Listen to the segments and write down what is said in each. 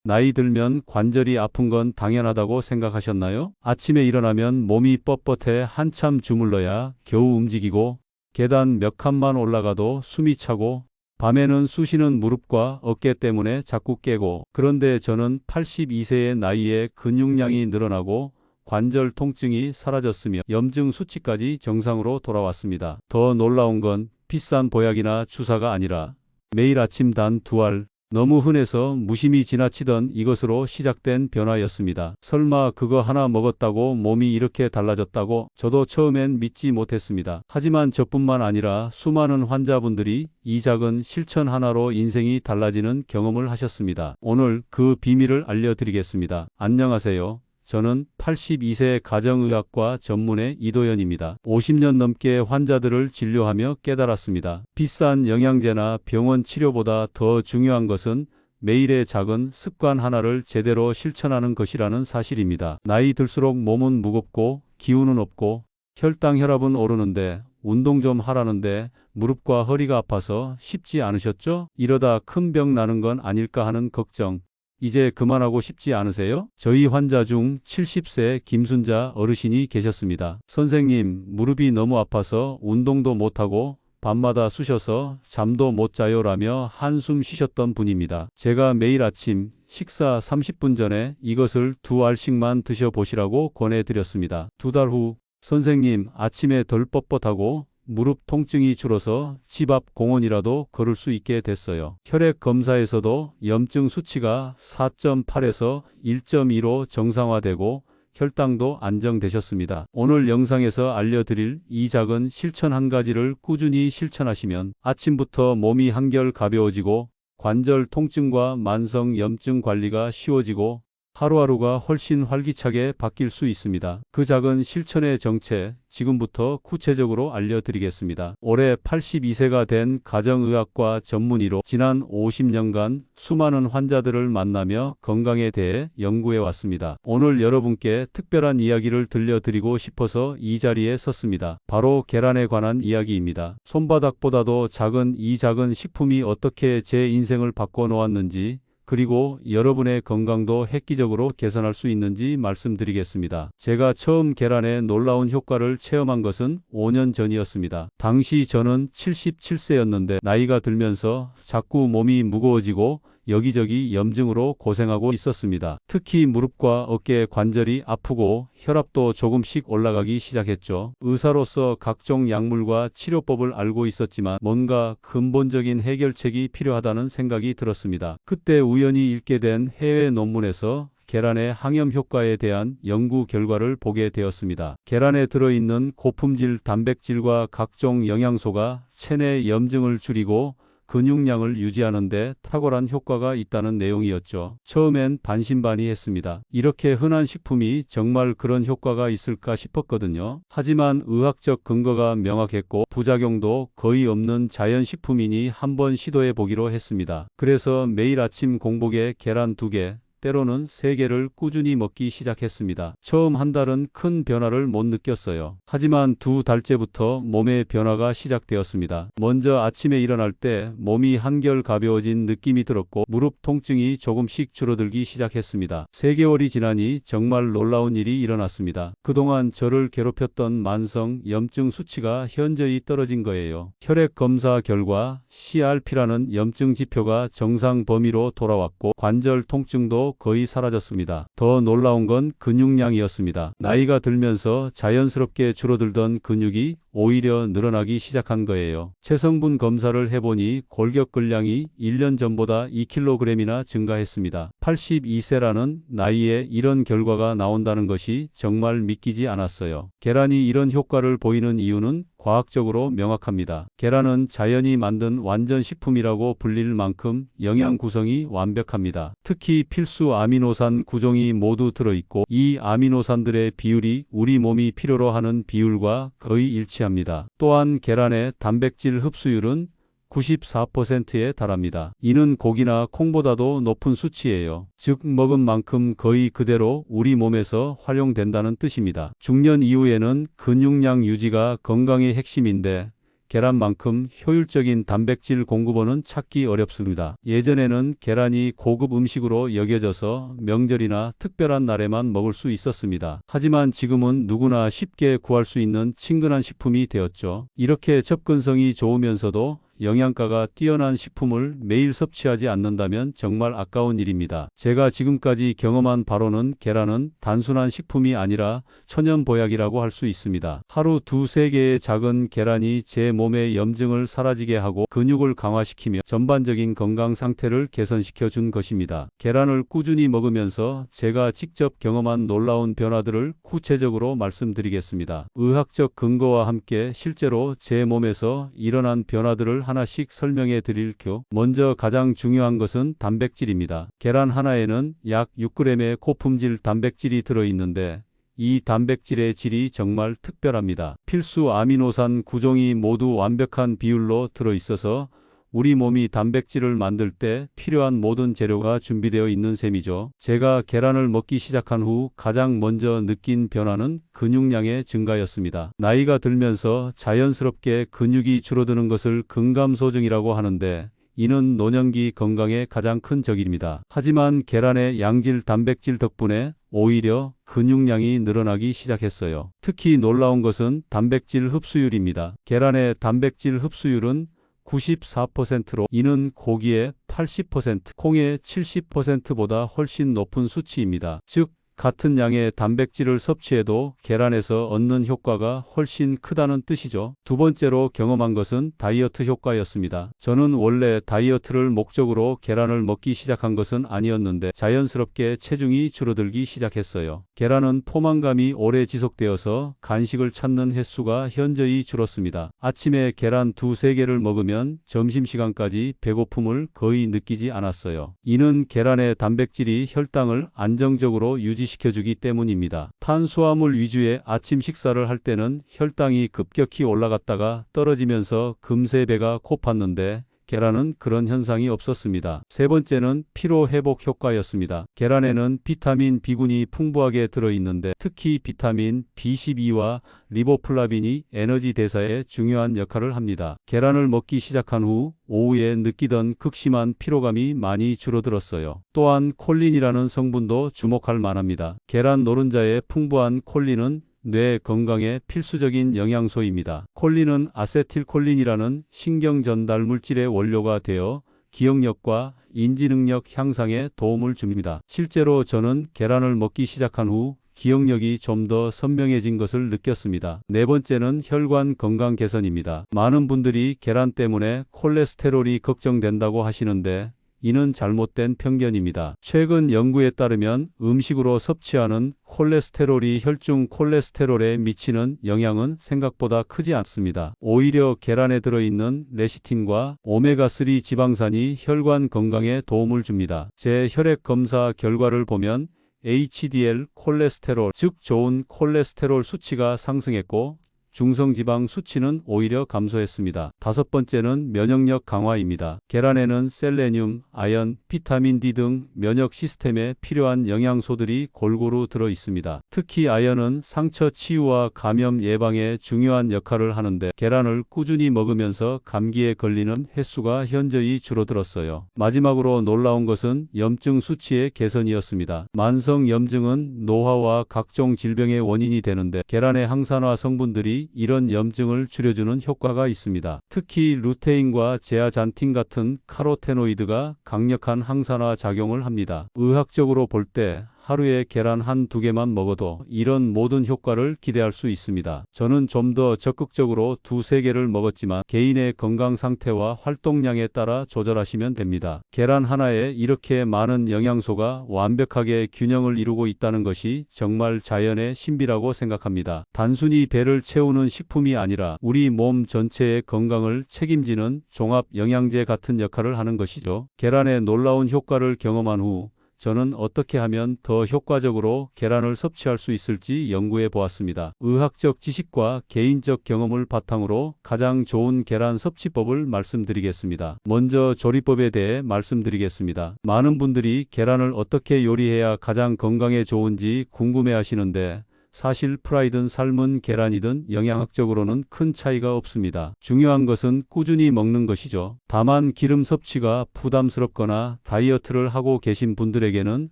나이 들면 관절이 아픈 건 당연하다고 생각하셨나요? 아침에 일어나면 몸이 뻣뻣해 한참 주물러야 겨우 움직이고 계단 몇 칸만 올라가도 숨이 차고 밤에는 쑤시는 무릎과 어깨 때문에 자꾸 깨고 그런데 저는 82세의 나이에 근육량이 늘어나고 관절 통증이 사라졌으며 염증 수치까지 정상으로 돌아왔습니다. 더 놀라운 건 비싼 보약이나 주사가 아니라 매일 아침 단 2알 너무 흔해서 무심히 지나치던 이것으로 시작된 변화였습니다. 설마 그거 하나 먹었다고 몸이 이렇게 달라졌다고? 저도 처음엔 믿지 못했습니다. 하지만 저뿐만 아니라 수많은 환자분들이 이 작은 실천 하나로 인생이 달라지는 경험을 하셨습니다. 오늘 그 비밀을 알려드리겠습니다. 안녕하세요. 저는 82세 가정의학과 전문의 이도현입니다. 50년 넘게 환자들을 진료하며 깨달았습니다. 비싼 영양제나 병원 치료보다 더 중요한 것은 매일의 작은 습관 하나를 제대로 실천하는 것이라는 사실입니다. 나이 들수록 몸은 무겁고 기운은 없고 혈당 혈압은 오르는데 운동 좀 하라는데 무릎과 허리가 아파서 쉽지 않으셨죠? 이러다 큰 병 나는 건 아닐까 하는 걱정. 이제 그만하고 싶지 않으세요? 저희 환자 중 70세 김순자 어르신이 계셨습니다. 선생님, 무릎이 너무 아파서 운동도 못하고 밤마다 쑤셔서 잠도 못 자요 라며 한숨 쉬셨던 분입니다. 제가 매일 아침 식사 30분 전에 이것을 2알씩만 드셔보시라고 권해드렸습니다. 2달 후, 선생님, 아침에 덜 뻣뻣하고 무릎 통증이 줄어서 집 앞 공원이라도 걸을 수 있게 됐어요. 혈액 검사에서도 염증 수치가 4.8에서 1.2로 정상화되고 혈당도 안정되셨습니다. 오늘 영상에서 알려드릴 이 작은 실천 한 가지를 꾸준히 실천하시면 아침부터 몸이 한결 가벼워지고 관절 통증과 만성 염증 관리가 쉬워지고 하루하루가 훨씬 활기차게 바뀔 수 있습니다. 그 작은 실천의 정체, 지금부터 구체적으로 알려드리겠습니다. 올해 82세가 된 가정의학과 전문의로 지난 50년간 수많은 환자들을 만나며 건강에 대해 연구해 왔습니다. 오늘 여러분께 특별한 이야기를 들려드리고 싶어서 이 자리에 섰습니다. 바로 계란에 관한 이야기입니다. 손바닥보다도 작은 이 작은 식품이 어떻게 제 인생을 바꿔놓았는지 그리고 여러분의 건강도 획기적으로 개선할 수 있는지 말씀드리겠습니다. 제가 처음 계란의 놀라운 효과를 체험한 것은 5년 전이었습니다. 당시 저는 77세였는데 나이가 들면서 자꾸 몸이 무거워지고 여기저기 염증으로 고생하고 있었습니다. 특히 무릎과 어깨 관절이 아프고 혈압도 조금씩 올라가기 시작했죠. 의사로서 각종 약물과 치료법을 알고 있었지만 뭔가 근본적인 해결책이 필요하다는 생각이 들었습니다. 그때 우연히 읽게 된 해외 논문에서 계란의 항염 효과에 대한 연구 결과를 보게 되었습니다. 계란에 들어있는 고품질 단백질과 각종 영양소가 체내 염증을 줄이고 근육량을 유지하는 데 탁월한 효과가 있다는 내용이었죠. 처음엔 반신반의했습니다. 이렇게 흔한 식품이 정말 그런 효과가 있을까 싶었거든요. 하지만 의학적 근거가 명확했고 부작용도 거의 없는 자연식품이니 한번 시도해 보기로 했습니다. 그래서 매일 아침 공복에 계란 2개, 때로는 3개를 꾸준히 먹기 시작했습니다. 처음 한 달은 큰 변화를 못 느꼈어요. 하지만 2달째부터 몸의 변화가 시작되었습니다. 먼저 아침에 일어날 때 몸이 한결 가벼워진 느낌이 들었고 무릎 통증이 조금씩 줄어들기 시작했습니다. 3개월이 지나니 정말 놀라운 일이 일어났습니다. 그동안 저를 괴롭혔던 만성 염증 수치가 현저히 떨어진 거예요. 혈액 검사 결과 CRP라는 염증 지표가 정상 범위로 돌아왔고 관절 통증도 거의 사라졌습니다. 더 놀라운 건 근육량이었습니다. 나이가 들면서 자연스럽게 줄어들던 근육이 오히려 늘어나기 시작한 거예요. 체성분 검사를 해보니 골격근량이 1년 전보다 2kg이나 증가했습니다. 82세라는 나이에 이런 결과가 나온다는 것이 정말 믿기지 않았어요. 계란이 이런 효과를 보이는 이유는 과학적으로 명확합니다. 계란은 자연이 만든 완전 식품이라고 불릴 만큼 영양 구성이 완벽합니다. 특히 필수 아미노산 구종이 모두 들어있고 이 아미노산들의 비율이 우리 몸이 필요로 하는 비율과 거의 일치합니다. 또한 계란의 단백질 흡수율은 94%에 달합니다. 이는 고기나 콩보다도 높은 수치예요. 즉 먹은 만큼 거의 그대로 우리 몸에서 활용된다는 뜻입니다. 중년 이후에는 근육량 유지가 건강의 핵심인데 계란만큼 효율적인 단백질 공급원은 찾기 어렵습니다. 예전에는 계란이 고급 음식으로 여겨져서 명절이나 특별한 날에만 먹을 수 있었습니다. 하지만 지금은 누구나 쉽게 구할 수 있는 친근한 식품이 되었죠. 이렇게 접근성이 좋으면서도 영양가가 뛰어난 식품을 매일 섭취하지 않는다면 정말 아까운 일입니다. 제가 지금까지 경험한 바로는 계란은 단순한 식품이 아니라 천연보약이라고 할 수 있습니다. 하루 두세 개의 작은 계란이 제 몸의 염증을 사라지게 하고 근육을 강화시키며 전반적인 건강 상태를 개선시켜 준 것입니다. 계란을 꾸준히 먹으면서 제가 직접 경험한 놀라운 변화들을 구체적으로 말씀드리겠습니다. 의학적 근거와 함께 실제로 제 몸에서 일어난 변화들을 하나씩 설명해 드릴 겸 먼저 가장 중요한 것은 단백질입니다. 계란 하나에는 약 6g의 고품질 단백질이 들어있는데 이 단백질의 질이 정말 특별합니다. 필수 아미노산 구종이 모두 완벽한 비율로 들어있어서 우리 몸이 단백질을 만들 때 필요한 모든 재료가 준비되어 있는 셈이죠. 제가 계란을 먹기 시작한 후 가장 먼저 느낀 변화는 근육량의 증가였습니다. 나이가 들면서 자연스럽게 근육이 줄어드는 것을 근감소증이라고 하는데 이는 노년기 건강에 가장 큰 적입니다. 하지만 계란의 양질 단백질 덕분에 오히려 근육량이 늘어나기 시작했어요. 특히 놀라운 것은 단백질 흡수율입니다. 계란의 단백질 흡수율은 94%로 이는 고기의 80%, 콩의 70%보다 훨씬 높은 수치입니다. 즉, 같은 양의 단백질을 섭취해도 계란에서 얻는 효과가 훨씬 크다는 뜻이죠. 두 번째로 경험한 것은 다이어트 효과였습니다. 저는 원래 다이어트를 목적으로 계란을 먹기 시작한 것은 아니었는데 자연스럽게 체중이 줄어들기 시작했어요. 계란은 포만감이 오래 지속되어서 간식을 찾는 횟수가 현저히 줄었습니다. 아침에 계란 두세 개를 먹으면 점심시간까지 배고픔을 거의 느끼지 않았어요. 이는 계란의 단백질이 혈당을 안정적으로 유지시켜주기 때문입니다. 탄수화물 위주의 아침 식사를 할 때는 혈당이 급격히 올라갔다가 떨어지면서 금세 배가 고팠는데 계란은 그런 현상이 없었습니다. 세 번째는 피로 회복 효과였습니다. 계란에는 비타민 B군이 풍부하게 들어있는데 특히 비타민 B12와 리보플라빈이 에너지 대사에 중요한 역할을 합니다. 계란을 먹기 시작한 후 오후에 느끼던 극심한 피로감이 많이 줄어들었어요. 또한 콜린이라는 성분도 주목할 만합니다. 계란 노른자의 풍부한 콜린은 뇌 건강에 필수적인 영양소입니다. 콜린은 아세틸콜린이라는 신경 전달 물질의 원료가 되어 기억력과 인지능력 향상에 도움을 줍니다. 실제로 저는 계란을 먹기 시작한 후 기억력이 좀 더 선명해진 것을 느꼈습니다. 네 번째는 혈관 건강 개선입니다. 많은 분들이 계란 때문에 콜레스테롤이 걱정된다고 하시는데 이는 잘못된 편견입니다. 최근 연구에 따르면 음식으로 섭취하는 콜레스테롤이 혈중 콜레스테롤에 미치는 영향은 생각보다 크지 않습니다. 오히려 계란에 들어있는 레시틴과 오메가3 지방산이 혈관 건강에 도움을 줍니다. 제 혈액 검사 결과를 보면 HDL 콜레스테롤, 즉 좋은 콜레스테롤 수치가 상승했고 중성지방 수치는 오히려 감소했습니다. 다섯 번째는 면역력 강화입니다. 계란에는 셀레늄, 아연, 비타민 D 등 면역 시스템에 필요한 영양소들이 골고루 들어 있습니다. 특히 아연은 상처 치유와 감염 예방에 중요한 역할을 하는데 계란을 꾸준히 먹으면서 감기에 걸리는 횟수가 현저히 줄어들었어요. 마지막으로 놀라운 것은 염증 수치의 개선이었습니다. 만성 염증은 노화와 각종 질병의 원인이 되는데 계란의 항산화 성분들이 이런 염증을 줄여주는 효과가 있습니다. 특히 루테인과 제아잔틴 같은 카로테노이드가 강력한 항산화 작용을 합니다. 의학적으로 볼 때 하루에 계란 한두 개만 먹어도 이런 모든 효과를 기대할 수 있습니다. 저는 좀 더 적극적으로 두세 개를 먹었지만 개인의 건강 상태와 활동량에 따라 조절하시면 됩니다. 계란 하나에 이렇게 많은 영양소가 완벽하게 균형을 이루고 있다는 것이 정말 자연의 신비라고 생각합니다. 단순히 배를 채우는 식품이 아니라 우리 몸 전체의 건강을 책임지는 종합 영양제 같은 역할을 하는 것이죠. 계란의 놀라운 효과를 경험한 후 저는 어떻게 하면 더 효과적으로 계란을 섭취할 수 있을지 연구해 보았습니다. 의학적 지식과 개인적 경험을 바탕으로 가장 좋은 계란 섭취법을 말씀드리겠습니다. 먼저 조리법에 대해 말씀드리겠습니다. 많은 분들이 계란을 어떻게 요리해야 가장 건강에 좋은지 궁금해 하시는데 사실 프라이든 삶은 계란이든 영양학적으로는 큰 차이가 없습니다. 중요한 것은 꾸준히 먹는 것이죠. 다만 기름 섭취가 부담스럽거나 다이어트를 하고 계신 분들에게는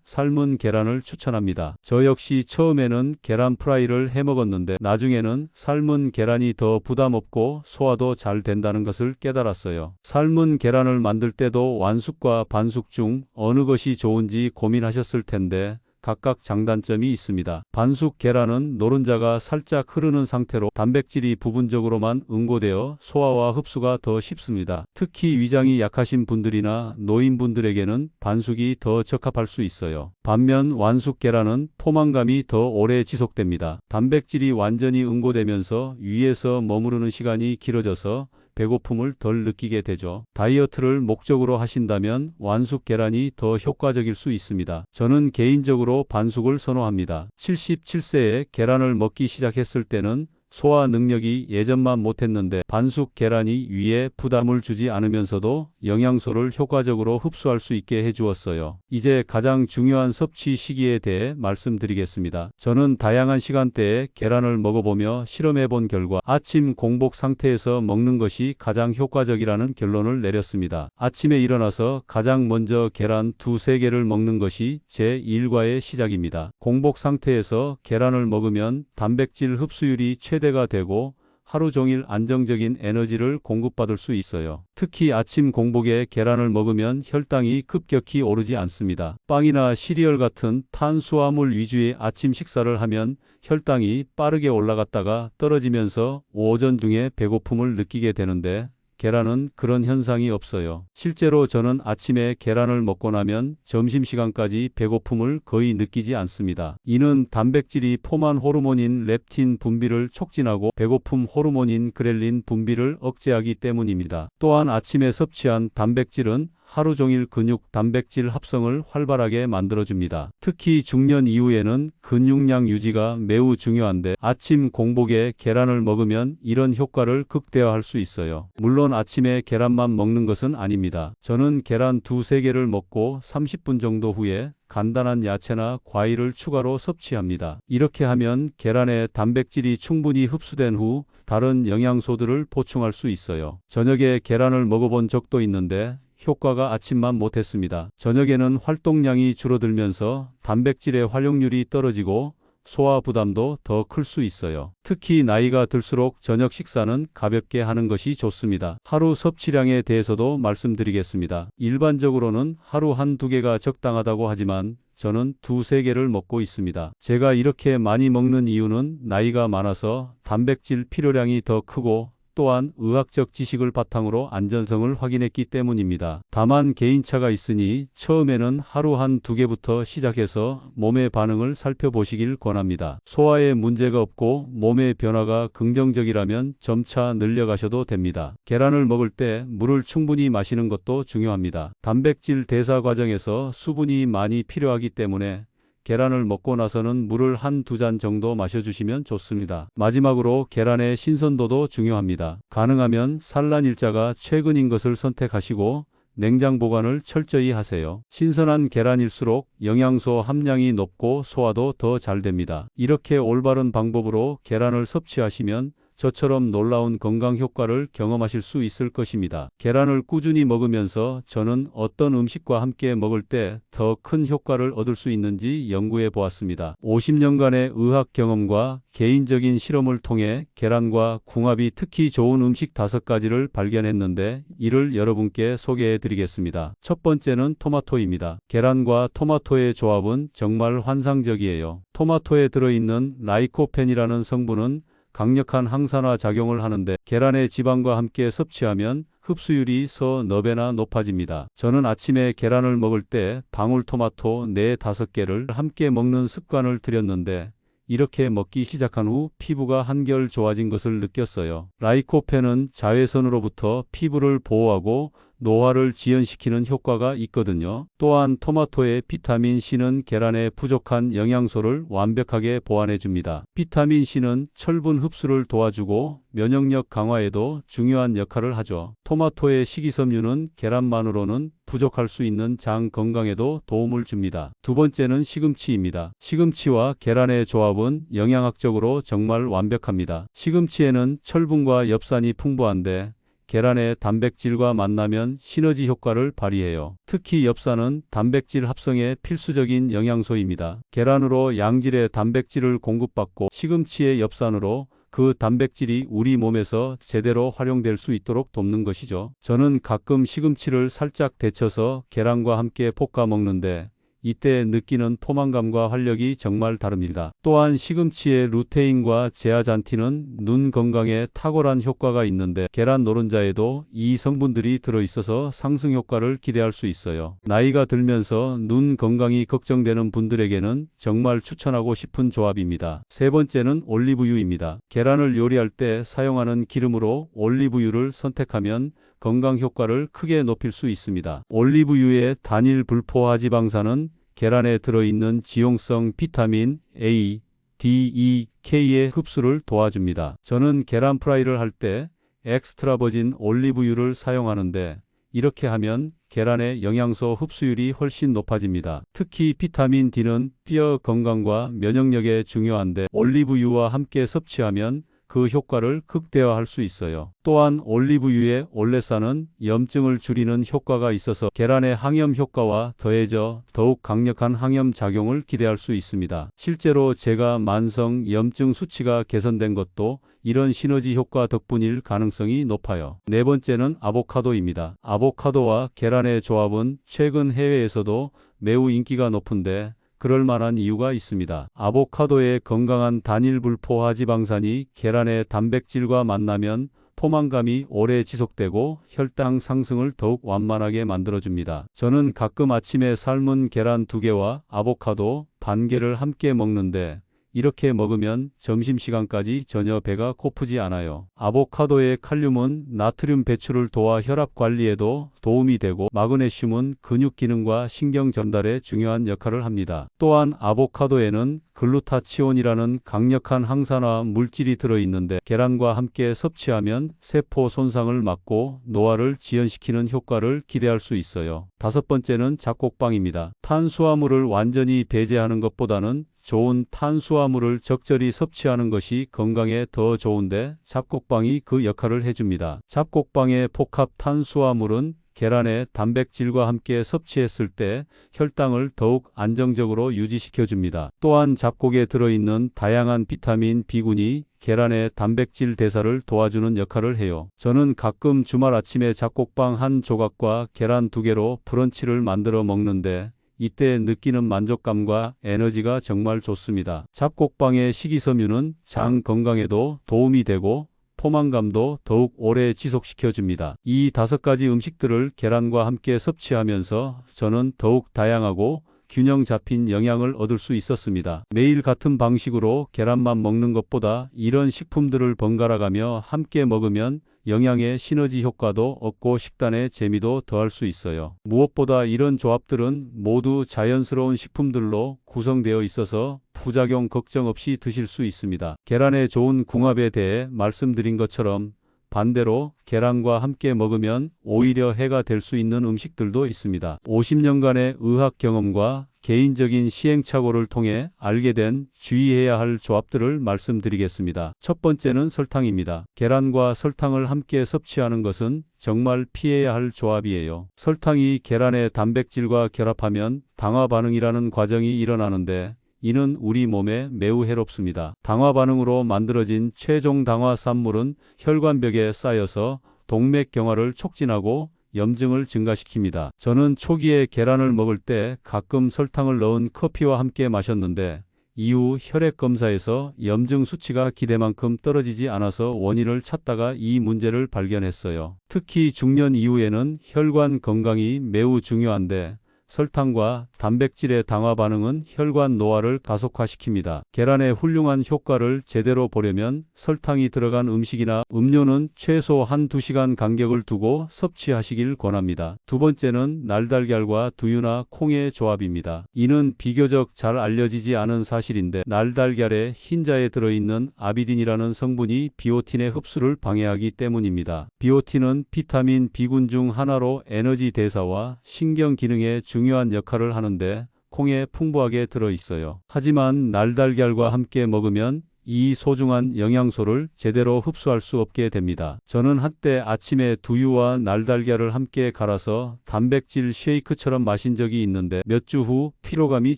삶은 계란을 추천합니다. 저 역시 처음에는 계란 프라이를 해 먹었는데 나중에는 삶은 계란이 더 부담 없고 소화도 잘 된다는 것을 깨달았어요. 삶은 계란을 만들 때도 완숙과 반숙 중 어느 것이 좋은지 고민하셨을 텐데 각각 장단점이 있습니다. 반숙 계란은 노른자가 살짝 흐르는 상태로 단백질이 부분적으로만 응고되어 소화와 흡수가 더 쉽습니다. 특히 위장이 약하신 분들이나 노인분들에게는 반숙이 더 적합할 수 있어요. 반면 완숙 계란은 포만감이 더 오래 지속됩니다. 단백질이 완전히 응고되면서 위에서 머무르는 시간이 길어져서 배고픔을 덜 느끼게 되죠. 다이어트를 목적으로 하신다면 완숙 계란이 더 효과적일 수 있습니다. 저는 개인적으로 반숙을 선호합니다. 77세에 계란을 먹기 시작했을 때는 소화 능력이 예전만 못했는데 반숙 계란이 위에 부담을 주지 않으면서도 영양소를 효과적으로 흡수할 수 있게 해주었어요. 이제 가장 중요한 섭취 시기에 대해 말씀드리겠습니다. 저는 다양한 시간대에 계란을 먹어보며 실험해본 결과 아침 공복 상태에서 먹는 것이 가장 효과적이라는 결론을 내렸습니다. 아침에 일어나서 가장 먼저 계란 2-3개를 먹는 것이 제 일과의 시작입니다. 공복 상태에서 계란을 먹으면 단백질 흡수율이 최대가 되고 하루 종일 안정적인 에너지를 공급받을 수 있어요. 특히 아침 공복에 계란을 먹으면 혈당이 급격히 오르지 않습니다. 빵이나 시리얼 같은 탄수화물 위주의 아침 식사를 하면 혈당이 빠르게 올라갔다가 떨어지면서 오전 중에 배고픔을 느끼게 되는데 계란은 그런 현상이 없어요. 실제로 저는 아침에 계란을 먹고 나면 점심시간까지 배고픔을 거의 느끼지 않습니다. 이는 단백질이 포만 호르몬인 렙틴 분비를 촉진하고 배고픔 호르몬인 그렐린 분비를 억제하기 때문입니다. 또한 아침에 섭취한 단백질은 하루 종일 근육 단백질 합성을 활발하게 만들어줍니다. 특히 중년 이후에는 근육량 유지가 매우 중요한데 아침 공복에 계란을 먹으면 이런 효과를 극대화할 수 있어요. 물론 아침에 계란만 먹는 것은 아닙니다. 저는 계란 2-3개를 먹고 30분 정도 후에 간단한 야채나 과일을 추가로 섭취합니다. 이렇게 하면 계란의 단백질이 충분히 흡수된 후 다른 영양소들을 보충할 수 있어요. 저녁에 계란을 먹어본 적도 있는데 효과가 아침만 못했습니다. 저녁에는 활동량이 줄어들면서 단백질의 활용률이 떨어지고 소화 부담도 더 클 수 있어요. 특히 나이가 들수록 저녁 식사는 가볍게 하는 것이 좋습니다. 하루 섭취량에 대해서도 말씀드리겠습니다. 일반적으로는 하루 1-2개가 적당하다고 하지만 저는 2-3개를 먹고 있습니다. 제가 이렇게 많이 먹는 이유는 나이가 많아서 단백질 필요량이 더 크고 또한 의학적 지식을 바탕으로 안전성을 확인했기 때문입니다. 다만 개인차가 있으니 처음에는 하루 1-2개부터 시작해서 몸의 반응을 살펴보시길 권합니다. 소화에 문제가 없고 몸의 변화가 긍정적이라면 점차 늘려가셔도 됩니다. 계란을 먹을 때 물을 충분히 마시는 것도 중요합니다. 단백질 대사 과정에서 수분이 많이 필요하기 때문에 계란을 먹고 나서는 물을 1-2잔 정도 마셔주시면 좋습니다. 마지막으로 계란의 신선도도 중요합니다. 가능하면 산란일자가 최근인 것을 선택하시고 냉장 보관을 철저히 하세요. 신선한 계란일수록 영양소 함량이 높고 소화도 더 잘 됩니다. 이렇게 올바른 방법으로 계란을 섭취하시면 저처럼 놀라운 건강 효과를 경험하실 수 있을 것입니다. 계란을 꾸준히 먹으면서 저는 어떤 음식과 함께 먹을 때 더 큰 효과를 얻을 수 있는지 연구해 보았습니다. 50년간의 의학 경험과 개인적인 실험을 통해 계란과 궁합이 특히 좋은 음식 5가지를 발견했는데 이를 여러분께 소개해 드리겠습니다. 첫 번째는 토마토입니다. 계란과 토마토의 조합은 정말 환상적이에요. 토마토에 들어있는 라이코펜이라는 성분은 강력한 항산화 작용을 하는데 계란의 지방과 함께 섭취하면 흡수율이 서너 배나 높아집니다. 저는 아침에 계란을 먹을 때 방울토마토 4-5개를 함께 먹는 습관을 들였는데 이렇게 먹기 시작한 후 피부가 한결 좋아진 것을 느꼈어요. 라이코펜은 자외선으로부터 피부를 보호하고 노화를 지연시키는 효과가 있거든요. 또한 토마토의 비타민 C는 계란에 부족한 영양소를 완벽하게 보완해 줍니다. 비타민 C는 철분 흡수를 도와주고 면역력 강화에도 중요한 역할을 하죠. 토마토의 식이섬유는 계란만으로는 부족할 수 있는 장 건강에도 도움을 줍니다. 두 번째는 시금치입니다. 시금치와 계란의 조합은 영양학적으로 정말 완벽합니다. 시금치에는 철분과 엽산이 풍부한데 계란의 단백질과 만나면 시너지 효과를 발휘해요. 특히 엽산은 단백질 합성에 필수적인 영양소입니다. 계란으로 양질의 단백질을 공급받고 시금치의 엽산으로 그 단백질이 우리 몸에서 제대로 활용될 수 있도록 돕는 것이죠. 저는 가끔 시금치를 살짝 데쳐서 계란과 함께 볶아 먹는데 이때 느끼는 포만감과 활력이 정말 다릅니다. 또한 시금치의 루테인과 제아잔틴은 눈 건강에 탁월한 효과가 있는데 계란 노른자에도 이 성분들이 들어있어서 상승 효과를 기대할 수 있어요. 나이가 들면서 눈 건강이 걱정되는 분들에게는 정말 추천하고 싶은 조합입니다. 세 번째는 올리브유입니다. 계란을 요리할 때 사용하는 기름으로 올리브유를 선택하면 건강 효과를 크게 높일 수 있습니다. 올리브유의 단일 불포화지방산은 계란에 들어있는 지용성 비타민 A, D, E, K의 흡수를 도와줍니다. 저는 계란 프라이를 할 때 엑스트라 버진 올리브유를 사용하는데 이렇게 하면 계란의 영양소 흡수율이 훨씬 높아집니다. 특히 비타민 D는 뼈 건강과 면역력에 중요한데 올리브유와 함께 섭취하면 그 효과를 극대화할 수 있어요. 또한 올리브유의 올레산은 염증을 줄이는 효과가 있어서 계란의 항염 효과와 더해져 더욱 강력한 항염 작용을 기대할 수 있습니다. 실제로 제가 만성 염증 수치가 개선된 것도 이런 시너지 효과 덕분일 가능성이 높아요. 네 번째는 아보카도입니다. 아보카도와 계란의 조합은 최근 해외에서도 매우 인기가 높은데 그럴 만한 이유가 있습니다. 아보카도의 건강한 단일 불포화지방산이 계란의 단백질과 만나면 포만감이 오래 지속되고 혈당 상승을 더욱 완만하게 만들어줍니다. 저는 가끔 아침에 삶은 계란 2개와 아보카도 반 개를 함께 먹는데 이렇게 먹으면 점심시간까지 전혀 배가 고프지 않아요. 아보카도의 칼륨은 나트륨 배출을 도와 혈압 관리에도 도움이 되고 마그네슘은 근육 기능과 신경 전달에 중요한 역할을 합니다. 또한 아보카도에는 글루타치온이라는 강력한 항산화 물질이 들어있는데 계란과 함께 섭취하면 세포 손상을 막고 노화를 지연시키는 효과를 기대할 수 있어요. 다섯 번째는 잡곡빵입니다. 탄수화물을 완전히 배제하는 것보다는 좋은 탄수화물을 적절히 섭취하는 것이 건강에 더 좋은데 잡곡빵이 그 역할을 해줍니다. 잡곡빵의 복합 탄수화물은 계란의 단백질과 함께 섭취했을 때 혈당을 더욱 안정적으로 유지시켜줍니다. 또한 잡곡에 들어있는 다양한 비타민 B군이 계란의 단백질 대사를 도와주는 역할을 해요. 저는 가끔 주말 아침에 잡곡빵 한 조각과 계란 2개로 브런치를 만들어 먹는데 이때 느끼는 만족감과 에너지가 정말 좋습니다. 잡곡빵의 식이섬유는 장 건강에도 도움이 되고 포만감도 더욱 오래 지속시켜줍니다. 이 5가지 음식들을 계란과 함께 섭취하면서 저는 더욱 다양하고 균형 잡힌 영양을 얻을 수 있었습니다. 매일 같은 방식으로 계란만 먹는 것보다 이런 식품들을 번갈아가며 함께 먹으면 영양의 시너지 효과도 얻고 식단의 재미도 더할 수 있어요. 무엇보다 이런 조합들은 모두 자연스러운 식품들로 구성되어 있어서 부작용 걱정 없이 드실 수 있습니다. 계란의 좋은 궁합에 대해 말씀드린 것처럼 반대로 계란과 함께 먹으면 오히려 해가 될 수 있는 음식들도 있습니다. 50년간의 의학 경험과 개인적인 시행착오를 통해 알게 된 주의해야 할 조합들을 말씀드리겠습니다. 첫 번째는 설탕입니다. 계란과 설탕을 함께 섭취하는 것은 정말 피해야 할 조합이에요. 설탕이 계란의 단백질과 결합하면 당화 반응이라는 과정이 일어나는데 이는 우리 몸에 매우 해롭습니다. 당화 반응으로 만들어진 최종 당화산물은 혈관벽에 쌓여서 동맥경화를 촉진하고 염증을 증가시킵니다. 저는 초기에 계란을 먹을 때 가끔 설탕을 넣은 커피와 함께 마셨는데 이후 혈액 검사에서 염증 수치가 기대만큼 떨어지지 않아서 원인을 찾다가 이 문제를 발견했어요. 특히 중년 이후에는 혈관 건강이 매우 중요한데 설탕과 단백질의 당화 반응은 혈관 노화를 가속화시킵니다. 계란의 훌륭한 효과를 제대로 보려면 설탕이 들어간 음식이나 음료는 최소 1~2시간 간격을 두고 섭취하시길 권합니다. 두 번째는 날달걀과 두유나 콩의 조합입니다. 이는 비교적 잘 알려지지 않은 사실인데 날달걀의 흰자에 들어있는 아비딘이라는 성분이 비오틴의 흡수를 방해하기 때문입니다. 비오틴은 비타민 B군 중 하나로 에너지 대사와 신경 기능에 중요한 역할을 하는데 콩에 풍부하게 들어있어요. 하지만 날달걀과 함께 먹으면 이 소중한 영양소를 제대로 흡수할 수 없게 됩니다. 저는 한때 아침에 두유와 날달걀을 함께 갈아서 단백질 쉐이크처럼 마신 적이 있는데 몇 주 후 피로감이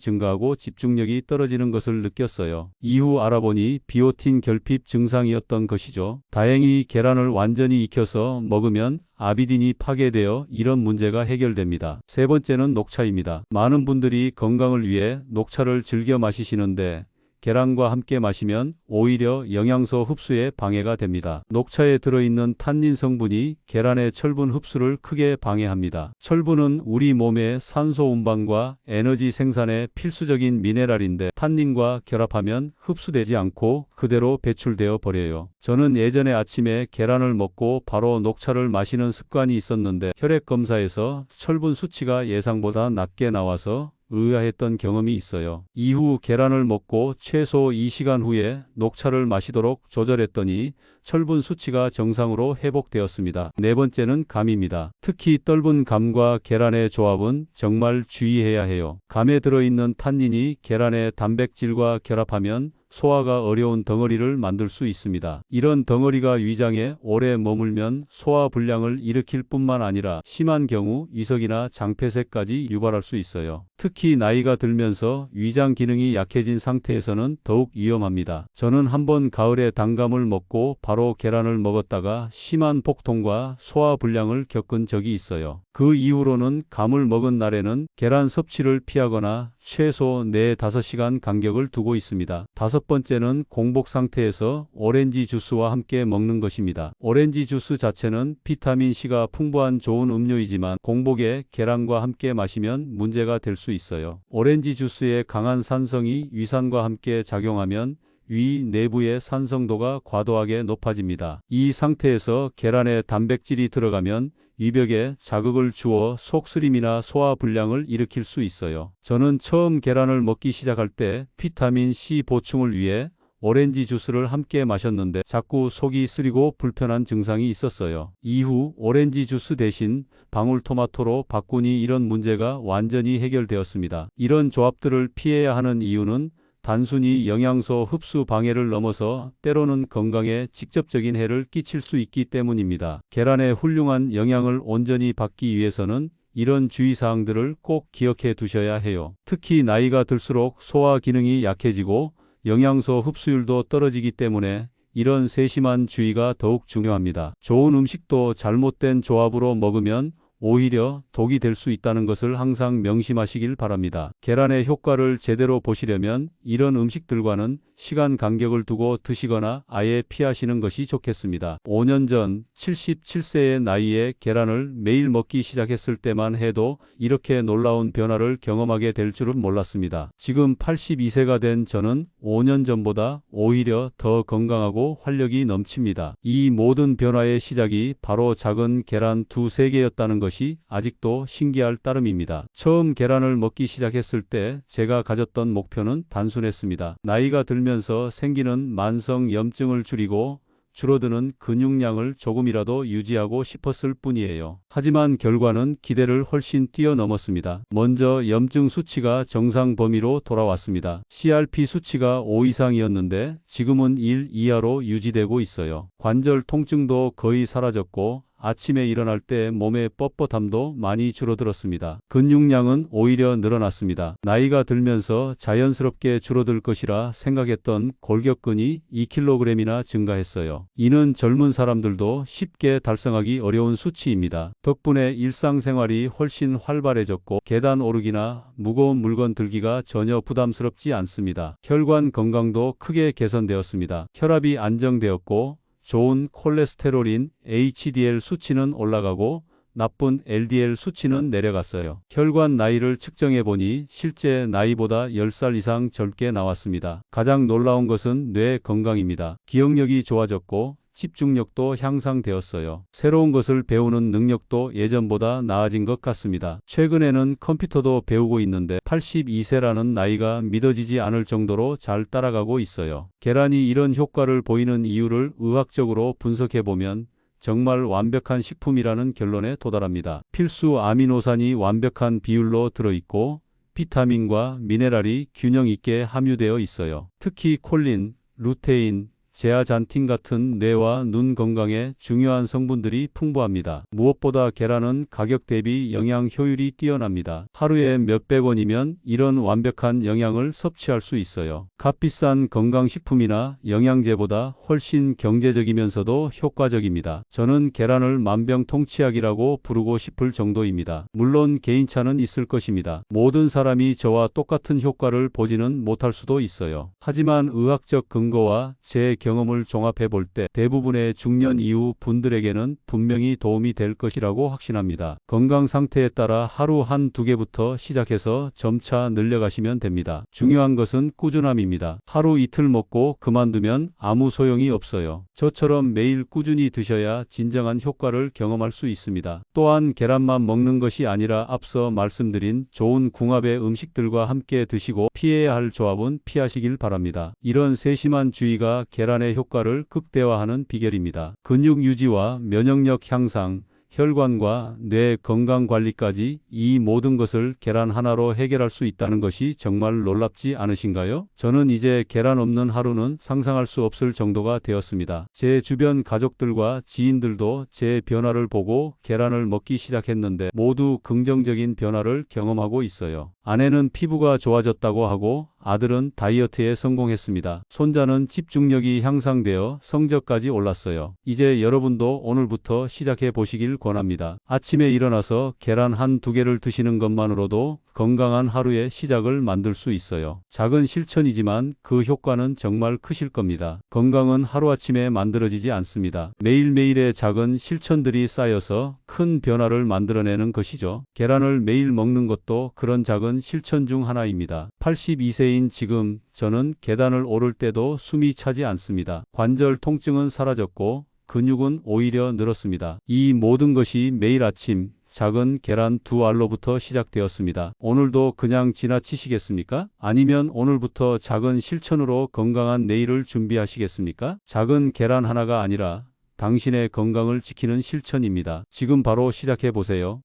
증가하고 집중력이 떨어지는 것을 느꼈어요. 이후 알아보니 비오틴 결핍 증상이었던 것이죠. 다행히 계란을 완전히 익혀서 먹으면 아비딘이 파괴되어 이런 문제가 해결됩니다. 세 번째는 녹차입니다. 많은 분들이 건강을 위해 녹차를 즐겨 마시시는데 계란과 함께 마시면 오히려 영양소 흡수에 방해가 됩니다. 녹차에 들어있는 탄닌 성분이 계란의 철분 흡수를 크게 방해합니다. 철분은 우리 몸의 산소 운반과 에너지 생산에 필수적인 미네랄인데 탄닌과 결합하면 흡수되지 않고 그대로 배출되어 버려요. 저는 예전에 아침에 계란을 먹고 바로 녹차를 마시는 습관이 있었는데 혈액 검사에서 철분 수치가 예상보다 낮게 나와서 의아했던 경험이 있어요. 이후 계란을 먹고 최소 2시간 후에 녹차를 마시도록 조절했더니 철분 수치가 정상으로 회복되었습니다. 네 번째는 감입니다. 특히 떫은 감과 계란의 조합은 정말 주의해야 해요. 감에 들어있는 탄닌이 계란의 단백질과 결합하면 소화가 어려운 덩어리를 만들 수 있습니다. 이런 덩어리가 위장에 오래 머물면 소화 불량을 일으킬 뿐만 아니라 심한 경우 위석이나 장폐색까지 유발할 수 있어요. 특히 나이가 들면서 위장 기능이 약해진 상태에서는 더욱 위험합니다. 저는 한번 가을에 단감을 먹고 바로 계란을 먹었다가 심한 복통과 소화 불량을 겪은 적이 있어요. 그 이후로는 감을 먹은 날에는 계란 섭취를 피하거나 최소 4~5시간 간격을 두고 있습니다. 다섯 번째는 공복 상태에서 오렌지 주스와 함께 먹는 것입니다. 오렌지 주스 자체는 비타민C가 풍부한 좋은 음료이지만 공복에 계란과 함께 마시면 문제가 될 수 있어요. 오렌지 주스의 강한 산성이 위산과 함께 작용하면 위 내부의 산성도가 과도하게 높아집니다. 이 상태에서 계란에 단백질이 들어가면 위벽에 자극을 주어 속쓰림이나 소화 불량을 일으킬 수 있어요. 저는 처음 계란을 먹기 시작할 때 비타민 C 보충을 위해 오렌지 주스를 함께 마셨는데 자꾸 속이 쓰리고 불편한 증상이 있었어요. 이후 오렌지 주스 대신 방울토마토로 바꾸니 이런 문제가 완전히 해결되었습니다. 이런 조합들을 피해야 하는 이유는 단순히 영양소 흡수 방해를 넘어서 때로는 건강에 직접적인 해를 끼칠 수 있기 때문입니다. 계란의 훌륭한 영양을 온전히 받기 위해서는 이런 주의사항들을 꼭 기억해 두셔야 해요. 특히 나이가 들수록 소화 기능이 약해지고 영양소 흡수율도 떨어지기 때문에 이런 세심한 주의가 더욱 중요합니다. 좋은 음식도 잘못된 조합으로 먹으면 오히려 독이 될 수 있다는 것을 항상 명심하시길 바랍니다. 계란의 효과를 제대로 보시려면 이런 음식들과는 시간 간격을 두고 드시거나 아예 피하시는 것이 좋겠습니다. 5년 전 77세의 나이에 계란을 매일 먹기 시작했을 때만 해도 이렇게 놀라운 변화를 경험하게 될 줄은 몰랐습니다. 지금 82세가 된 저는 5년 전보다 오히려 더 건강하고 활력이 넘칩니다. 이 모든 변화의 시작이 바로 작은 계란 2~3개였다는 것이 아직도 신기할 따름입니다. 처음 계란을 먹기 시작했을 때 제가 가졌던 목표는 단순했습니다. 나이가 들면서 생기는 만성 염증을 줄이고 줄어드는 근육량을 조금이라도 유지하고 싶었을 뿐이에요. 하지만 결과는 기대를 훨씬 뛰어넘었습니다. 먼저 염증 수치가 정상 범위로 돌아왔습니다. CRP 수치가 5 이상이었는데 지금은 1 이하로 유지되고 있어요. 관절 통증도 거의 사라졌고 아침에 일어날 때 몸의 뻣뻣함도 많이 줄어들었습니다. 근육량은 오히려 늘어났습니다. 나이가 들면서 자연스럽게 줄어들 것이라 생각했던 골격근이 2kg이나 증가했어요. 이는 젊은 사람들도 쉽게 달성하기 어려운 수치입니다. 덕분에 일상생활이 훨씬 활발해졌고 계단 오르기나 무거운 물건 들기가 전혀 부담스럽지 않습니다. 혈관 건강도 크게 개선되었습니다. 혈압이 안정되었고 좋은 콜레스테롤인 HDL 수치는 올라가고 나쁜 LDL 수치는 내려갔어요. 혈관 나이를 측정해 보니 실제 나이보다 10살 이상 젊게 나왔습니다. 가장 놀라운 것은 뇌 건강입니다. 기억력이 좋아졌고 집중력도 향상되었어요. 새로운 것을 배우는 능력도 예전보다 나아진 것 같습니다. 최근에는 컴퓨터도 배우고 있는데 82세라는 나이가 믿어지지 않을 정도로 잘 따라가고 있어요. 계란이 이런 효과를 보이는 이유를 의학적으로 분석해 보면 정말 완벽한 식품이라는 결론에 도달합니다. 필수 아미노산이 완벽한 비율로 들어있고 비타민과 미네랄이 균형 있게 함유되어 있어요. 특히 콜린, 루테인, 제아잔틴 같은 뇌와 눈 건강에 중요한 성분들이 풍부합니다. 무엇보다 계란은 가격 대비 영양 효율이 뛰어납니다. 하루에 몇백 원이면 이런 완벽한 영양을 섭취할 수 있어요. 값비싼 건강식품이나 영양제보다 훨씬 경제적이면서도 효과적입니다. 저는 계란을 만병통치약이라고 부르고 싶을 정도입니다. 물론 개인차는 있을 것입니다. 모든 사람이 저와 똑같은 효과를 보지는 못할 수도 있어요. 하지만 의학적 근거와 제 경험을 종합해 볼 때 대부분의 중년 이후 분들에게는 분명히 도움이 될 것이라고 확신합니다. 건강 상태에 따라 하루 한두 개부터 시작해서 점차 늘려가시면 됩니다. 중요한 것은 꾸준함입니다. 하루 이틀 먹고 그만두면 아무 소용이 없어요. 저처럼 매일 꾸준히 드셔야 진정한 효과를 경험할 수 있습니다. 또한 계란만 먹는 것이 아니라 앞서 말씀드린 좋은 궁합의 음식들과 함께 드시고 피해야 할 조합은 피하시길 바랍니다. 이런 세심한 주의가 계란의 효과를 극대화하는 비결입니다. 근육 유지와 면역력 향상, 혈관과 뇌 건강 관리까지 이 모든 것을 계란 하나로 해결할 수 있다는 것이 정말 놀랍지 않으신가요? 저는 이제 계란 없는 하루는 상상할 수 없을 정도가 되었습니다. 제 주변 가족들과 지인들도 제 변화를 보고 계란을 먹기 시작했는데 모두 긍정적인 변화를 경험하고 있어요. 아내는 피부가 좋아졌다고 하고 아들은 다이어트에 성공했습니다. 손자는 집중력이 향상되어 성적까지 올랐어요. 이제 여러분도 오늘부터 시작해 보시길 권합니다. 아침에 일어나서 계란 한두 개를 드시는 것만으로도 건강한 하루의 시작을 만들 수 있어요. 작은 실천이지만 그 효과는 정말 크실 겁니다. 건강은 하루아침에 만들어지지 않습니다. 매일매일의 작은 실천들이 쌓여서 큰 변화를 만들어내는 것이죠. 계란을 매일 먹는 것도 그런 작은 실천 중 하나입니다. 82세인 지금 저는 계단을 오를 때도 숨이 차지 않습니다. 관절 통증은 사라졌고 근육은 오히려 늘었습니다. 이 모든 것이 매일 아침 작은 계란 두 알로부터 시작되었습니다. 오늘도 그냥 지나치시겠습니까? 아니면 오늘부터 작은 실천으로 건강한 내일을 준비하시겠습니까? 작은 계란 하나가 아니라 당신의 건강을 지키는 실천입니다. 지금 바로 시작해 보세요.